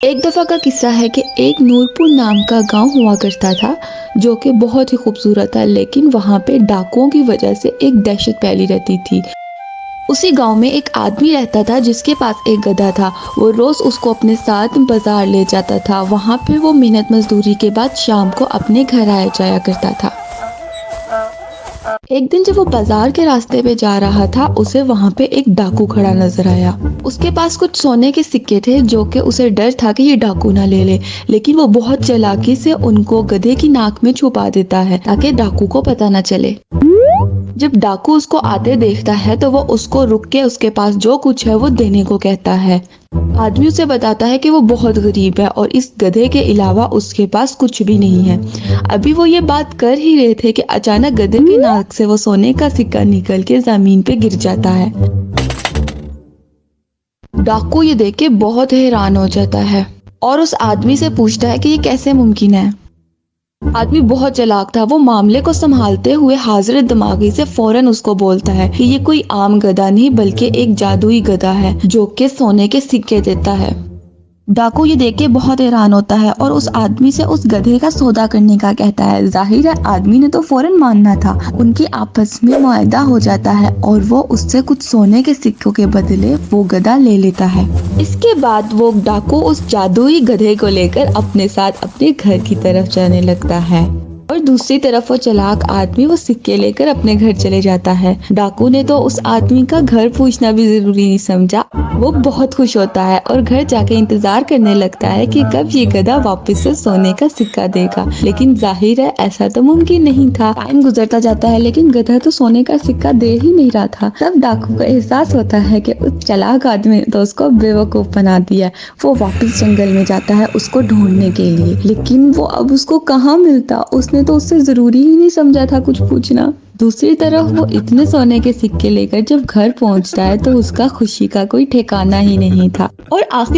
एक दफ़ा का किस्सा है कि एक नूरपुर नाम का गांव हुआ करता था जो कि बहुत ही खूबसूरत था, लेकिन वहां पे डाकुओं की वजह से एक दहशत फैली रहती थी। उसी गांव में एक आदमी रहता था जिसके पास एक गधा था। वो रोज उसको अपने साथ बाजार ले जाता था। वहां पे वो मेहनत मजदूरी के बाद शाम को अपने घर आया जाया करता था। एक दिन जब वो बाजार के रास्ते पे जा रहा था, उसे वहां पे एक डाकू खड़ा नजर आया। उसके पास कुछ सोने के सिक्के थे जो कि उसे डर था कि ये डाकू ना ले ले, लेकिन वो बहुत चालाकी से उनको गधे की नाक में छुपा देता है ताकि डाकू को पता न चले। जब डाकू उसको आते देखता है तो वो उसको रुक के उसके पास जो कुछ है वो देने को कहता है। आदमी उसे बताता है कि वो बहुत गरीब है और इस गधे के अलावा उसके पास कुछ भी नहीं है। अभी वो ये बात कर ही रहे थे कि अचानक गधे की नाक से वो सोने का सिक्का निकल के जमीन पे गिर जाता है। डाकू ये देख के बहुत हैरान हो जाता है और उस आदमी से पूछता है कि ये कैसे मुमकिन है। आदमी बहुत चालाक था। वो मामले को संभालते हुए हाजिर दिमागी से फौरन उसको बोलता है कि ये कोई आम गधा नहीं बल्कि एक जादुई गधा है जो कि सोने के सिक्के देता है। डाकू ये देख के बहुत हैरान होता है और उस आदमी से उस गधे का सौदा करने का कहता है। जाहिर है आदमी ने तो फौरन मानना था। उनकी आपस में मुआहदा हो जाता है और वो उससे कुछ सोने के सिक्कों के बदले वो गधा ले लेता है। इसके बाद वो डाकू उस जादुई गधे को लेकर अपने साथ अपने घर की तरफ जाने लगता है और दूसरी तरफ वो चालाक आदमी वो सिक्के लेकर अपने घर चले जाता है। डाकू ने तो उस आदमी का घर पूछना भी जरूरी नहीं समझा। वो बहुत खुश होता है और घर जाके इंतजार करने लगता है कि कब ये गधा वापस से सोने का सिक्का देगा, लेकिन जाहिर है ऐसा तो मुमकिन नहीं था। टाइम गुजरता जाता है लेकिन गधा तो सोने का सिक्का दे ही नहीं रहा था। तब डाकू को एहसास होता है कि उस चालाक आदमी ने तो उसको बेवकूफ बना दिया। वो वापस जंगल में जाता है उसको ढूंढने के लिए, लेकिन वो अब उसको कहाँ मिलता। उसने तो उससे जरूरी ही नहीं समझा था कुछ पूछना। दूसरी तरफ वो इतने सोने के सिक्के लेकर जब घर पहुंचता है तो उसका खुशी का कोई ठिकाना ही नहीं था। और आखिर